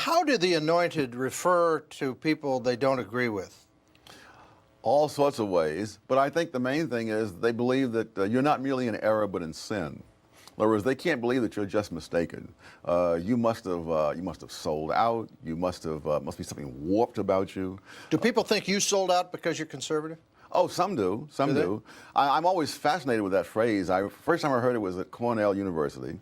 How do the anointed refer to people they don't agree with? All sorts of ways, but I think the main thing is they believe that you're not merely in error but in sin. In other words, they can't believe that you're just mistaken. You must have sold out. You must be something warped about you. Do people think you sold out because you're conservative? Oh, some do. Some do. I'm always fascinated with that phrase. First time I heard it was at Cornell University,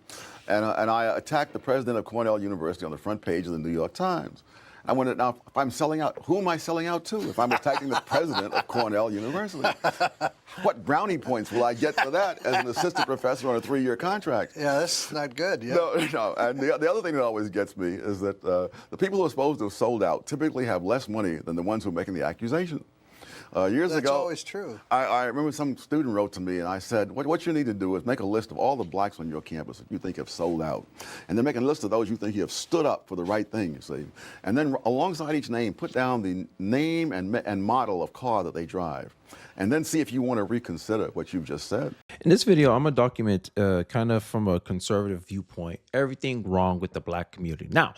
and I attacked the president of Cornell University on the front page of the New York Times. I wondered, now, if I'm selling out, who am I selling out to if I'm attacking the president of Cornell University? What brownie points will I get for that as an assistant professor on a 3-year contract? Yeah, that's not good. Yeah. No. And the other thing that always gets me is that the people who are supposed to have sold out typically have less money than the ones who are making the accusation. Years That's ago, always true. I remember some student wrote to me, and I said, what you need to do is make a list of all the blacks on your campus that you think have sold out. And then make a list of those you think you have stood up for the right thing, you see. And then alongside each name, put down the name and model of car that they drive. And then see if you want to reconsider what you've just said. In this video, I'm going to document kind of from a conservative viewpoint, everything wrong with the black community. Now,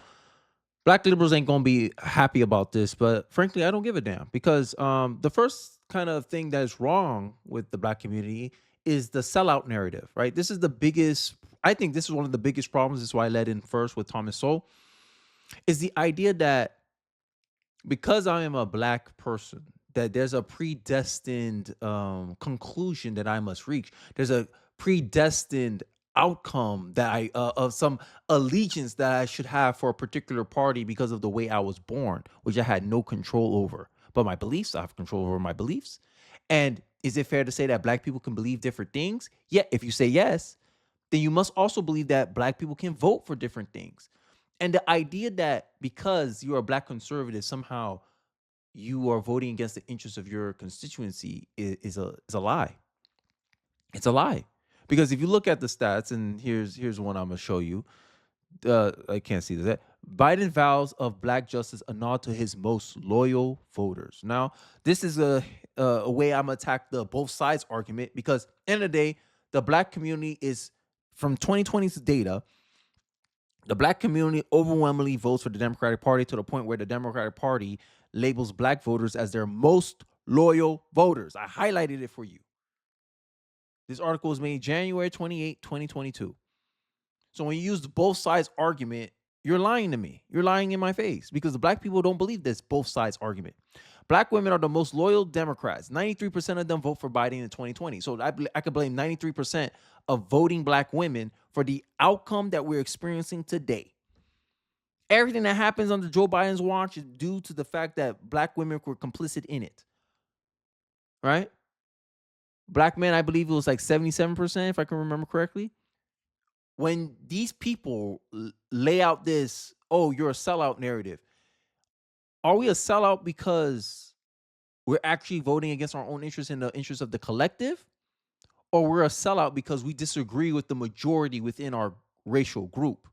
black liberals ain't going to be happy about this, but frankly, I don't give a damn because the first kind of thing that is wrong with the black community is the sellout narrative, right? This is the biggest, I think this is one of the biggest problems. This is why I led in first with Thomas Sowell, is the idea that because I am a black person, that there's a predestined conclusion that I must reach. There's a predestined outcome that I of some allegiance that I should have for a particular party because of the way I was born, which I had no control over. But my beliefs, I have control over my beliefs. And is it fair to say that black people can believe different things? Yeah, if you say yes, then you must also believe that black people can vote for different things. And the idea that because you are a black conservative, somehow you are voting against the interests of your constituency is a lie. It's a lie. Because if you look at the stats, and here's one I'm gonna show you. I can't see that. Biden vows of black justice a nod to his most loyal voters. Now, this is a way I'm gonna attack the both sides argument because end of the day, the black community is from 2020's data. The black community overwhelmingly votes for the Democratic Party to the point where the Democratic Party labels black voters as their most loyal voters. I highlighted it for you. This article was made January 28, 2022. So when you use the both sides argument, you're lying to me. You're lying in my face because the black people don't believe this both sides argument. Black women are the most loyal Democrats. 93% of them vote for Biden in 2020. So I could blame 93% of voting black women for the outcome that we're experiencing today. Everything that happens under Joe Biden's watch is due to the fact that black women were complicit in it. Right? Black men, I believe it was like 77%, if I can remember correctly. When these people lay out this, oh, you're a sellout narrative, are we a sellout because we're actually voting against our own interests and the interests of the collective? Or we're a sellout because we disagree with the majority within our racial group?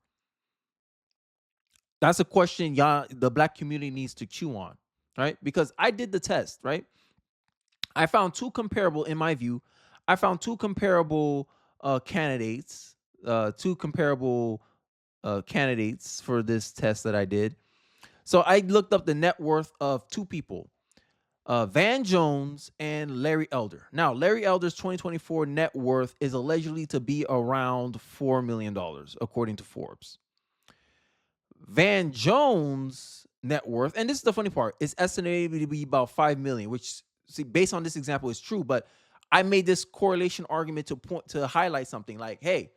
That's a question the black community needs to chew on, right? Because I did the test, right? I found two comparable, in my view, candidates, candidates for this test that I did. So I looked up the net worth of two people, Van Jones and Larry Elder. Now, Larry Elder's 2024 net worth is allegedly to be around $4 million, according to Forbes. Van Jones' net worth, and this is the funny part, is estimated to be about $5 million, which, see, based on this example, is true. But I made this correlation argument to highlight something like, hey,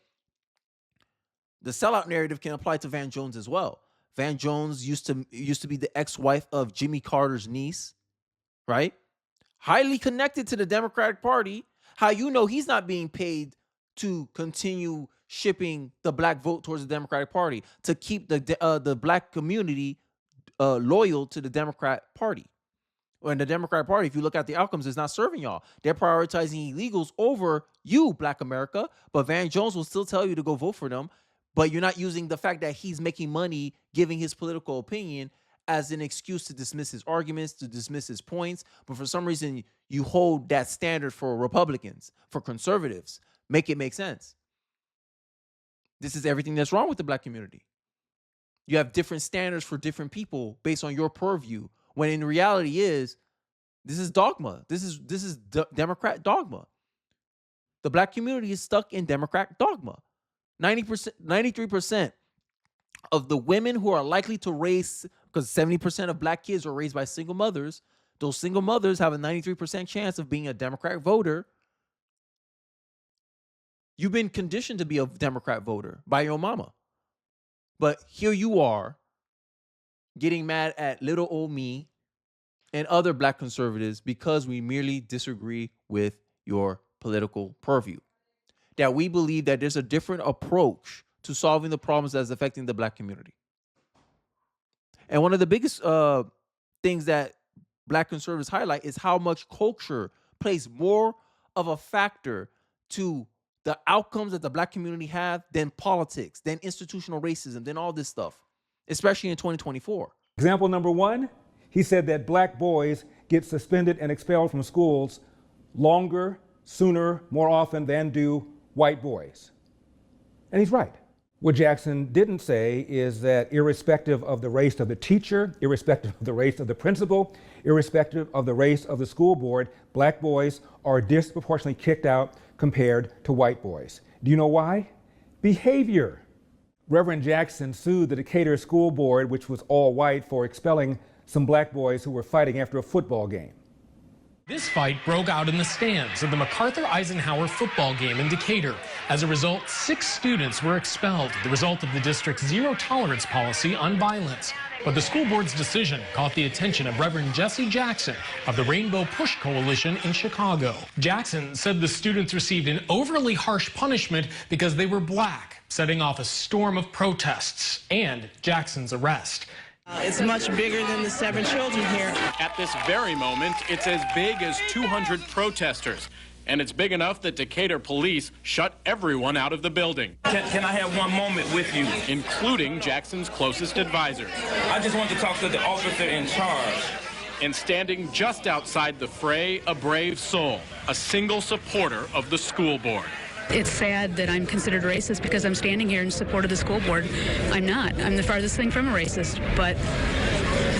the sellout narrative can apply to Van Jones as well. Van Jones used to be the ex-wife of Jimmy Carter's niece, right? Highly connected to the Democratic Party. How you know he's not being paid to continue shipping the black vote towards the Democratic Party, to keep the black community loyal to the Democrat Party? And the Democratic Party, if you look at the outcomes, is not serving y'all. They're prioritizing illegals over you, Black America. But Van Jones will still tell you to go vote for them. But you're not using the fact that he's making money giving his political opinion as an excuse to dismiss his arguments, to dismiss his points. But for some reason, you hold that standard for Republicans, for conservatives. Make it make sense. This is everything that's wrong with the black community. You have different standards for different people based on your purview. When in reality this is dogma. This is Democrat dogma. The black community is stuck in Democrat dogma. 90%, 93% of the women who are likely to raise, because 70% of black kids are raised by single mothers, those single mothers have a 93% chance of being a Democrat voter. You've been conditioned to be a Democrat voter by your mama. But here you are getting mad at little old me and other black conservatives because we merely disagree with your political purview. That we believe that there's a different approach to solving the problems that's affecting the black community. And one of the biggest things that black conservatives highlight is how much culture plays more of a factor to the outcomes that the black community have than politics, than institutional racism, than all this stuff, especially in 2024. Example number one, he said that black boys get suspended and expelled from schools longer, sooner, more often than do white boys. And he's right. What Jackson didn't say is that irrespective of the race of the teacher, irrespective of the race of the principal, irrespective of the race of the school board, black boys are disproportionately kicked out compared to white boys. Do you know why? Behavior. Reverend Jackson sued the Decatur School Board, which was all white, for expelling some black boys who were fighting after a football game. This fight broke out in the stands of the MacArthur-Eisenhower football game in Decatur. As a result, 6 students were expelled, the result of the district's zero-tolerance policy on violence. But the school board's decision caught the attention of Reverend Jesse Jackson of the Rainbow Push Coalition in Chicago. Jackson said the students received an overly harsh punishment because they were black, setting off a storm of protests and Jackson's arrest. It's much bigger than the 7 children here. At this very moment, it's as big as 200 protesters. And it's big enough that Decatur police shut everyone out of the building. Can I have one moment with you? Including Jackson's closest advisors. I just want to talk to the officer in charge. And standing just outside the fray, a brave soul, a single supporter of the school board. It's sad that I'm considered racist because I'm standing here in support of the school board. I'm not. I'm the farthest thing from a racist, but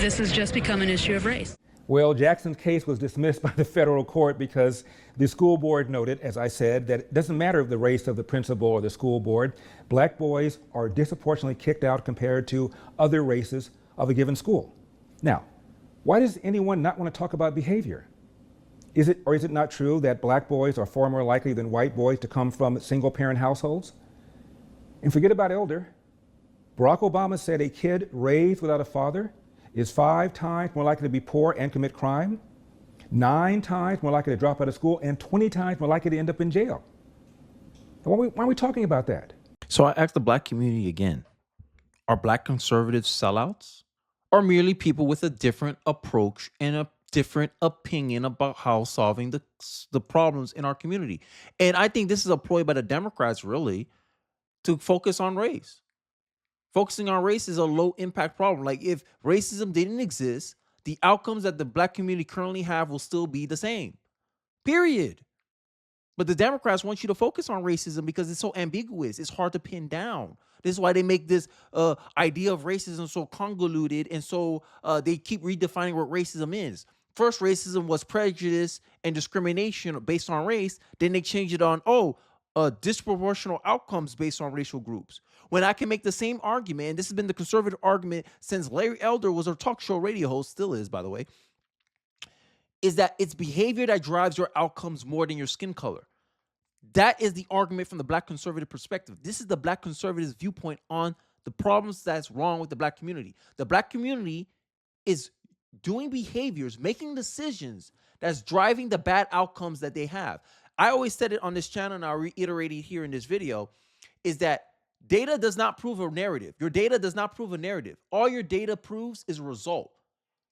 this has just become an issue of race. Well, Jackson's case was dismissed by the federal court because the school board noted, as I said, that it doesn't matter the race of the principal or the school board. Black boys are disproportionately kicked out compared to other races of a given school. Now, why does anyone not want to talk about behavior? Is it not true that black boys are far more likely than white boys to come from single-parent households? And forget about elder. Barack Obama said a kid raised without a father is 5 times more likely to be poor and commit crime, 9 times more likely to drop out of school, and 20 times more likely to end up in jail. Why are we talking about that? So I asked the black community again, are black conservatives sellouts or merely people with a different approach and a different opinion about how solving the problems in our community? And I think this is a ploy by the Democrats, really, to focus on race. Focusing on race is a low impact problem. Like, if racism didn't exist, the outcomes that the black community currently have will still be the same. Period. But the Democrats want you to focus on racism because it's so ambiguous. It's hard to pin down. This is why they make this idea of racism so convoluted, and so they keep redefining what racism is. First, racism was prejudice and discrimination based on race. Then they changed it on, disproportional outcomes based on racial groups. When I can make the same argument, and this has been the conservative argument since Larry Elder was a talk show radio host, still is, by the way, is that it's behavior that drives your outcomes more than your skin color. That is the argument from the black conservative perspective. This is the black conservative's viewpoint on the problems that's wrong with the black community. The black community is doing behaviors, making decisions that's driving the bad outcomes that they have. I always said it on this channel, and I'll reiterate it here in this video, is that data does not prove a narrative. Your data does not prove a narrative. All your data proves is a result.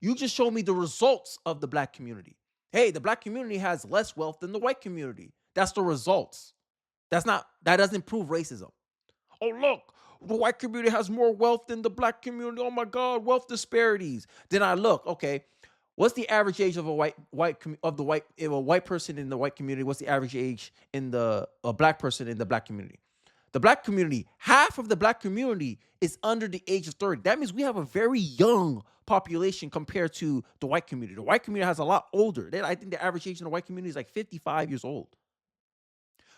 You just show me the results of the black community. Hey, the black community has less wealth than the white community. That's the results. That doesn't prove racism. Oh, look, the white community has more wealth than the black community. Oh my God, wealth disparities. Then I look, okay, what's the average age of a white person in the white community? What's the average age in a black person in the black community? The black community, half of the black community is under the age of 30. That means we have a very young population compared to the white community. The white community has a lot older. I think the average age in the white community is like 55 years old.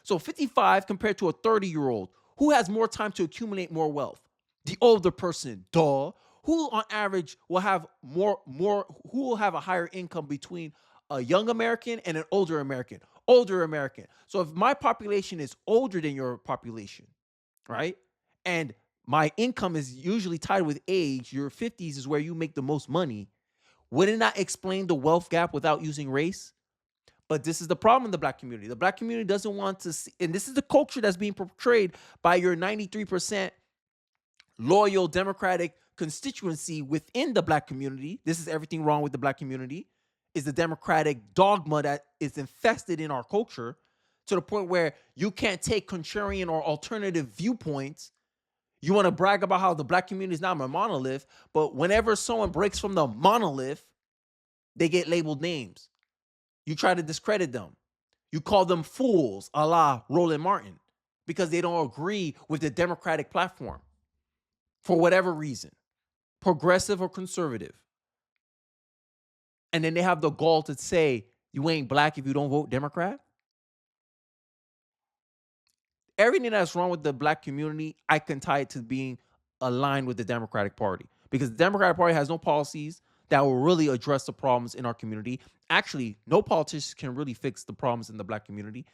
So 55 compared to a 30-year-old, who has more time to accumulate more wealth? The older person, duh. Who on average will have who will have a higher income between a young American and an older American? Older American. So if my population is older than your population, right? And my income is usually tied with age, your 50s is where you make the most money. Wouldn't that explain the wealth gap without using race? But this is the problem in the black community. The black community doesn't want to see, and this is the culture that's being portrayed by your 93% loyal Democratic constituency within the black community. This is everything wrong with the black community, is the Democratic dogma that is infested in our culture to the point where you can't take contrarian or alternative viewpoints. You want to brag about how the black community is not a monolith, but whenever someone breaks from the monolith, they get labeled names. You try to discredit them. You call them fools, a la Roland Martin, because they don't agree with the Democratic platform for whatever reason, progressive or conservative. And then they have the gall to say, you ain't black if you don't vote Democrat. Everything that's wrong with the black community, I can tie it to being aligned with the Democratic Party, because the Democratic Party has no policies that will really address the problems in our community. Actually, no politician can really fix the problems in the black community.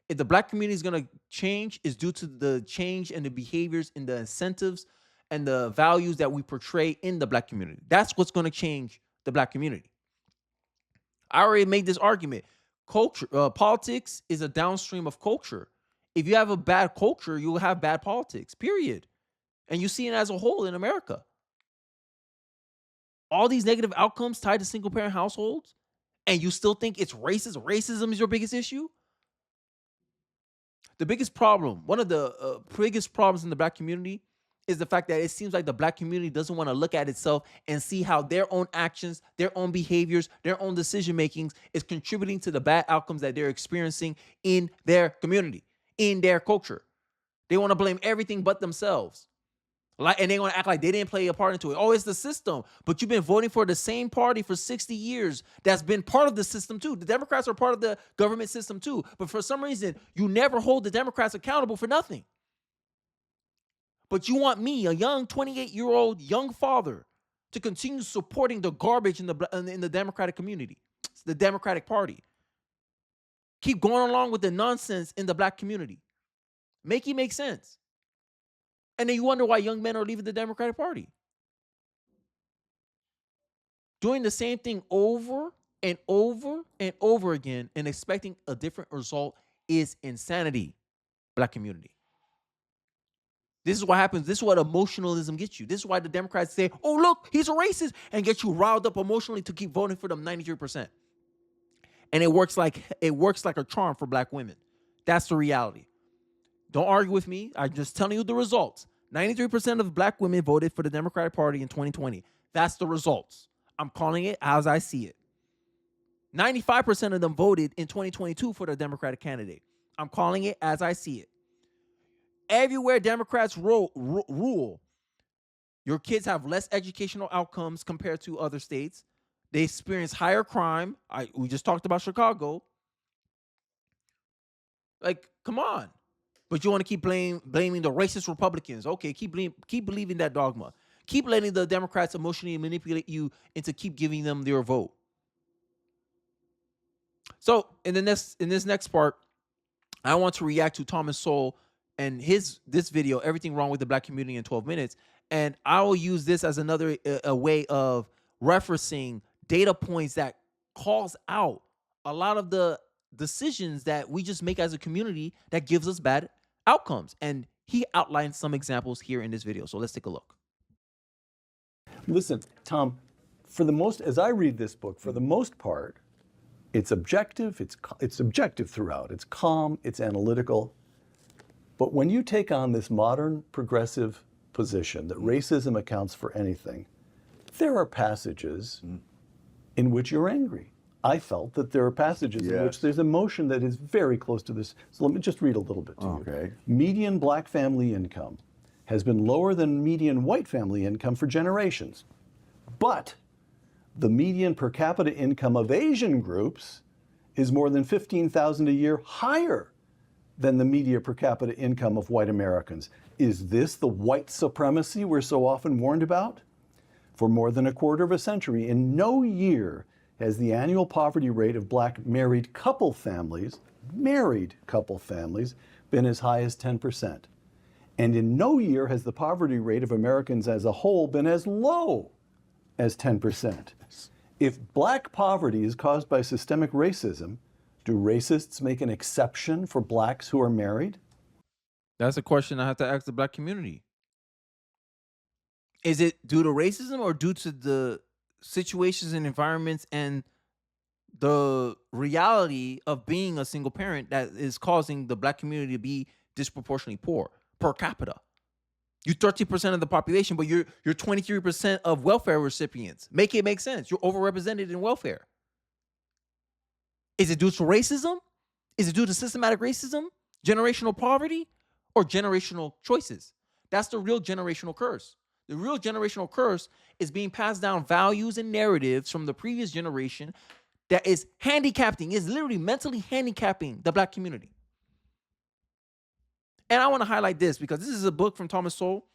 If the black community is going to change, it's due to the change in the behaviors and the incentives and the values that we portray in the black community. That's what's going to change the black community. I already made this argument. Culture, politics is a downstream of culture. If you have a bad culture, you will have bad politics, period. And you see it as a whole in America. All these negative outcomes tied to single-parent households, and you still think it's racist? Racism is your biggest issue? The biggest problem, one of the biggest problems in the black community is the fact that it seems like the black community doesn't want to look at itself and see how their own actions, their own behaviors, their own decision-makings is contributing to the bad outcomes that they're experiencing in their community, in their culture. They want to blame everything but themselves. And they want to act like they didn't play a part into it. Oh, it's the system. But you've been voting for the same party for 60 years that's been part of the system too. The Democrats are part of the government system too. But for some reason, you never hold the Democrats accountable for nothing. But you want me, a young 28-year-old young father, to continue supporting the garbage in the Democratic community, the Democratic Party. Keep going along with the nonsense in the black community. Make it make sense. And then you wonder why young men are leaving the Democratic Party. Doing the same thing over and over and over again and expecting a different result is insanity, black community. This is what happens. This is what emotionalism gets you. This is why the Democrats say, oh, look, he's a racist, and get you riled up emotionally to keep voting for them 93%. And it works like a charm for black women. That's the reality. Don't argue with me. I'm just telling you the results. 93% of black women voted for the Democratic Party in 2020. That's the results. I'm calling it as I see it. 95% of them voted in 2022 for the Democratic candidate. I'm calling it as I see it. Everywhere Democrats rule, your kids have less educational outcomes compared to other states. They experience higher crime. We just talked about Chicago. Like, come on. But you want to keep blaming the racist Republicans. Okay, keep believing that dogma. Keep letting the Democrats emotionally manipulate you into keep giving them their vote. So in this next part, I want to react to Thomas Sowell and this video, Everything Wrong with the Black Community in 12 Minutes. And I will use this as another a way of referencing data points that calls out a lot of the decisions that we just make as a community that gives us bad outcomes. And he outlined some examples here in this video. So let's take a look. Listen, Tom, as I read this book, for the most part, it's objective. It's objective throughout. It's calm. It's analytical. But when you take on this modern progressive position that racism accounts for anything, there are passages in which you're angry. I felt that there are passages in which there's emotion that is very close to this. So let me just read a little bit to you. Median black family income has been lower than median white family income for generations. But the median per capita income of Asian groups is more than $15,000 a year higher than the median per capita income of white Americans. Is this the white supremacy we're so often warned about? For more than a quarter of a century, in no year has the annual poverty rate of black married couple families been as high as 10%. And in no year has the poverty rate of Americans as a whole been as low as 10%. If black poverty is caused by systemic racism, do racists make an exception for blacks who are married? That's a question I have to ask the black community. Is it due to racism or due to the situations and environments and the reality of being a single parent that is causing the black community to be disproportionately poor per capita? You're 30% of the population, but you're 23% of welfare recipients. Make it make sense. You're overrepresented in welfare. Is it due to racism? Is it due to systematic racism, generational poverty, or generational choices? That's the real generational curse. The real generational curse is being passed down values and narratives from the previous generation that is handicapping, is literally mentally handicapping the black community. And I want to highlight this because this is a book from Thomas Sowell.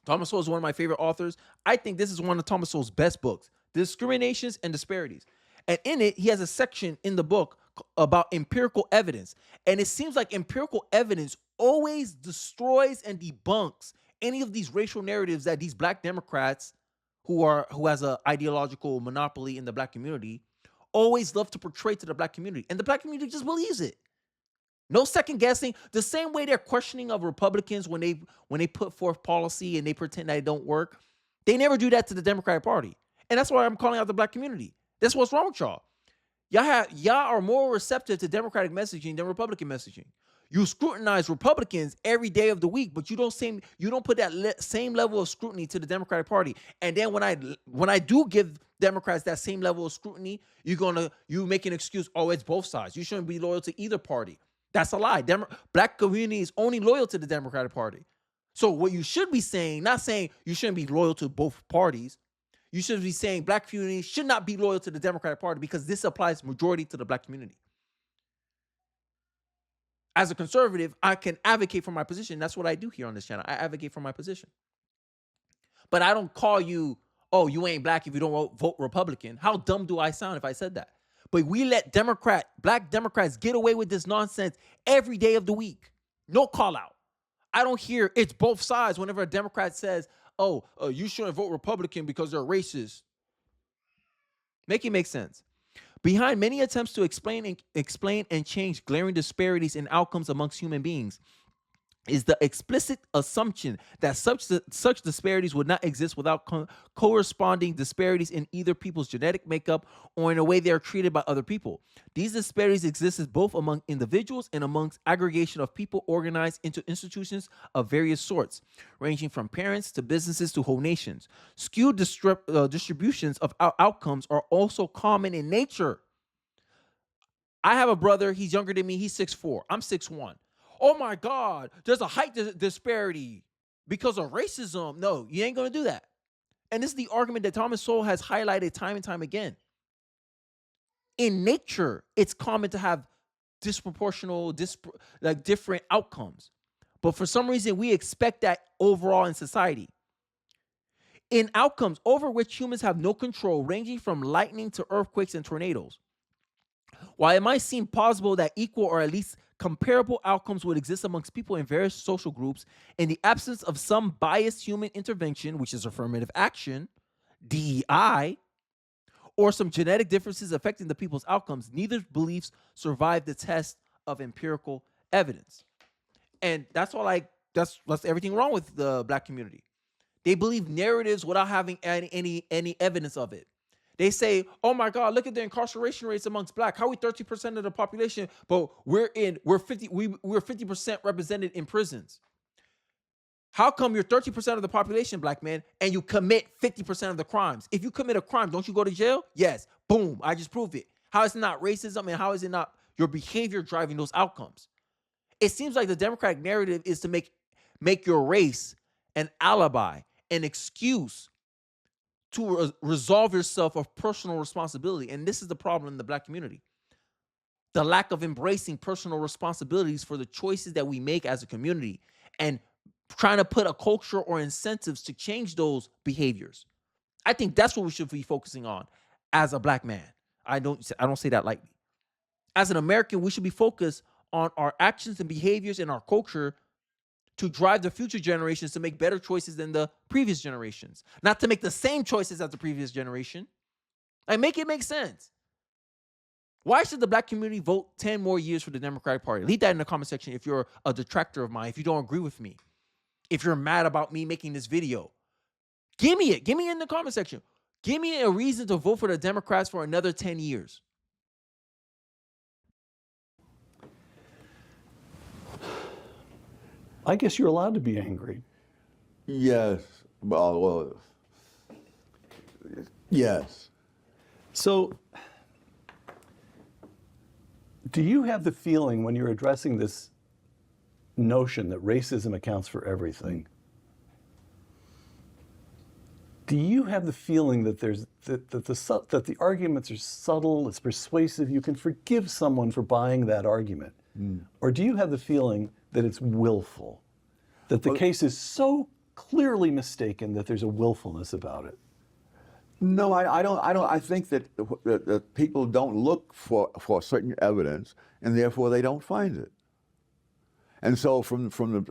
Thomas Sowell is one of my favorite authors. I think this is one of Thomas Sowell's best books, Discriminations and Disparities. And in it, he has a section in the book about empirical evidence. And it seems like empirical evidence always destroys and debunks any of these racial narratives that these black Democrats who has an ideological monopoly in the black community always love to portray to the black community. And the black community just believes it. No second guessing. The same way they're questioning of Republicans when they put forth policy and they pretend that it don't work. They never do that to the Democratic Party. And that's why I'm calling out the black community. That's what's wrong with y'all. Y'all are more receptive to Democratic messaging than Republican messaging. You scrutinize Republicans every day of the week, but you don't put that same level of scrutiny to the Democratic Party. And then when I do give Democrats that same level of scrutiny, you make an excuse. Oh, it's both sides. You shouldn't be loyal to either party. That's a lie. Black community is only loyal to the Democratic Party. So what you should be saying, not saying you shouldn't be loyal to both parties. You should be saying black community should not be loyal to the Democratic Party because this applies majority to the black community. As a conservative, I can advocate for my position. That's what I do here on this channel. I advocate for my position. But I don't call you, oh, you ain't black if you don't vote Republican. How dumb do I sound if I said that? But we let black Democrats get away with this nonsense every day of the week. No call out. I don't hear it's both sides whenever a Democrat says, oh, you shouldn't vote Republican because they're racist. Make it make sense. Behind many attempts to explain and change glaring disparities in outcomes amongst human beings is the explicit assumption that such disparities would not exist without corresponding disparities in either people's genetic makeup or in the way they are treated by other people. These disparities exist both among individuals and amongst aggregation of people organized into institutions of various sorts, ranging from parents to businesses to whole nations. Skewed distributions of outcomes are also common in nature. I have a brother, he's younger than me, he's 6'4", I'm 6'1". Oh my God, there's a height disparity because of racism. No, you ain't going to do that. And this is the argument that Thomas Sowell has highlighted time and time again. In nature, it's common to have disproportional, different outcomes. But for some reason, we expect that overall in society. In outcomes over which humans have no control, ranging from lightning to earthquakes and tornadoes. While it might seem plausible that equal or at least comparable outcomes would exist amongst people in various social groups, in the absence of some biased human intervention, which is affirmative action, DEI, or some genetic differences affecting the people's outcomes, neither beliefs survive the test of empirical evidence. And that's everything wrong with the black community. They believe narratives without having any evidence of it. They say, oh my God, look at the incarceration rates amongst black. How are we 30% of the population, but we're 50% represented in prisons? How come you're 30% of the population, black man, and you commit 50% of the crimes? If you commit a crime, don't you go to jail? Yes. Boom. I just proved it. How is it not racism, and how is it not your behavior driving those outcomes? It seems like the Democratic narrative is to make your race an alibi, an excuse to resolve yourself of personal responsibility. And this is the problem in the Black community. The lack of embracing personal responsibilities for the choices that we make as a community and trying to put a culture or incentives to change those behaviors. I think that's what we should be focusing on as a Black man. I don't say that lightly. As an American, we should be focused on our actions and behaviors in our culture to drive the future generations to make better choices than the previous generations, not to make the same choices as the previous generation. Like, make it make sense. Why should the Black community vote 10 more years for the Democratic Party? Leave that in the comment section if you're a detractor of mine, if you don't agree with me, if you're mad about me making this video. Give me it. Give me it in the comment section. Give me a reason to vote for the Democrats for another 10 years. I guess you're allowed to be angry. Yes. Well, yes. So, do you have the feeling when you're addressing this notion that racism accounts for everything, do you have the feeling that that the arguments are subtle, it's persuasive, you can forgive someone for buying that argument? Or do you have the feeling that it's willful, that the case is so clearly mistaken that there's a willfulness about it? No, I don't. I think that people don't look for certain evidence, and therefore they don't find it. And so,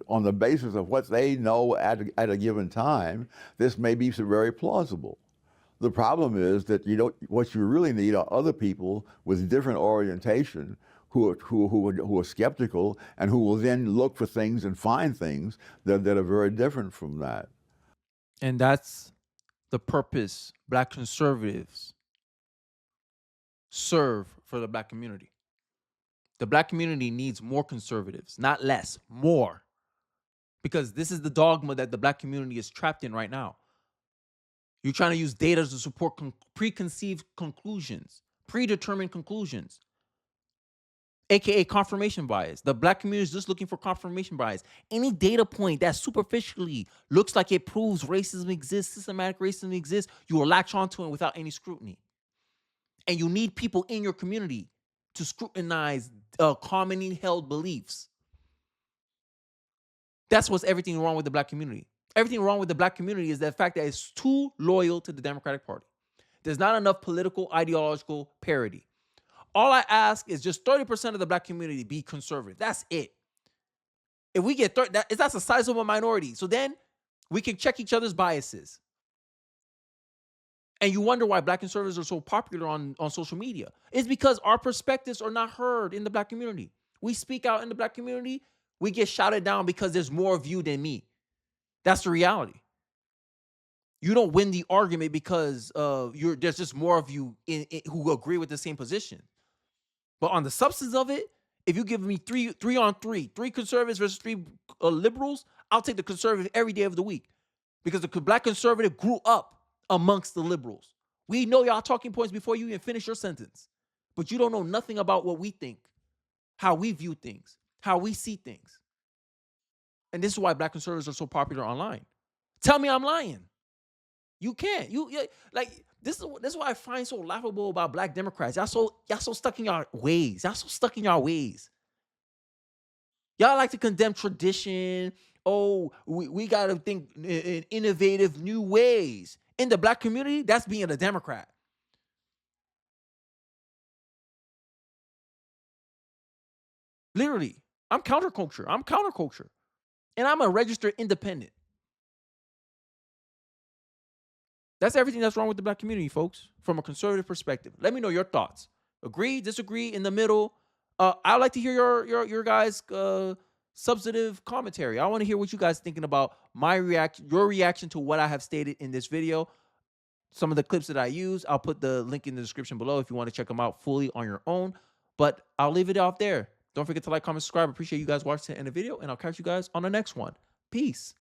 on the basis of what they know at a given time, this may be very plausible. The problem is that what you really need are other people with different orientation who are skeptical and who will then look for things and find things that are very different from that. And that's the purpose Black conservatives serve for the Black community. The Black community needs more conservatives, not less, more. Because this is the dogma that the Black community is trapped in right now. You're trying to use data to support preconceived conclusions, predetermined conclusions, aka confirmation bias. The Black community is just looking for confirmation bias. Any data point that superficially looks like it proves racism exists, systematic racism exists, you will latch onto it without any scrutiny. And you need people in your community to scrutinize commonly held beliefs. That's what's everything wrong with the Black community. Everything wrong with the Black community is the fact that it's too loyal to the Democratic Party. There's not enough political, ideological parity. All I ask is just 30% of the Black community be conservative. That's it. If we get 30, that's a sizable minority. So then we can check each other's biases. And you wonder why Black conservatives are so popular on social media. It's because our perspectives are not heard in the Black community. We speak out in the Black community, we get shouted down because there's more of you than me. That's the reality. You don't win the argument because there's just more of you who agree with the same position. But on the substance of it, if you give me three on three conservatives versus three liberals, I'll take the conservative every day of the week. Because the Black conservative grew up amongst the liberals. We know y'all talking points before you even finish your sentence. But you don't know nothing about what we think, how we view things, how we see things. And this is why Black conservatives are so popular online. Tell me I'm lying. You can't. This is what I find so laughable about Black Democrats. Y'all so stuck in your ways. Y'all so stuck in your ways. Y'all like to condemn tradition. Oh, we got to think in innovative new ways. In the Black community, that's being a Democrat. Literally, I'm counterculture. And I'm a registered independent. That's everything that's wrong with the Black community, folks, from a conservative perspective. Let me know your thoughts. Agree, disagree, in the middle. I'd like to hear your guys' substantive commentary. I want to hear what you guys thinking about your reaction to what I have stated in this video. Some of the clips that I use, I'll put the link in the description below if you want to check them out fully on your own. But I'll leave it off there. Don't forget to like, comment, subscribe. Appreciate you guys watching to the end of the video, and I'll catch you guys on the next one. Peace.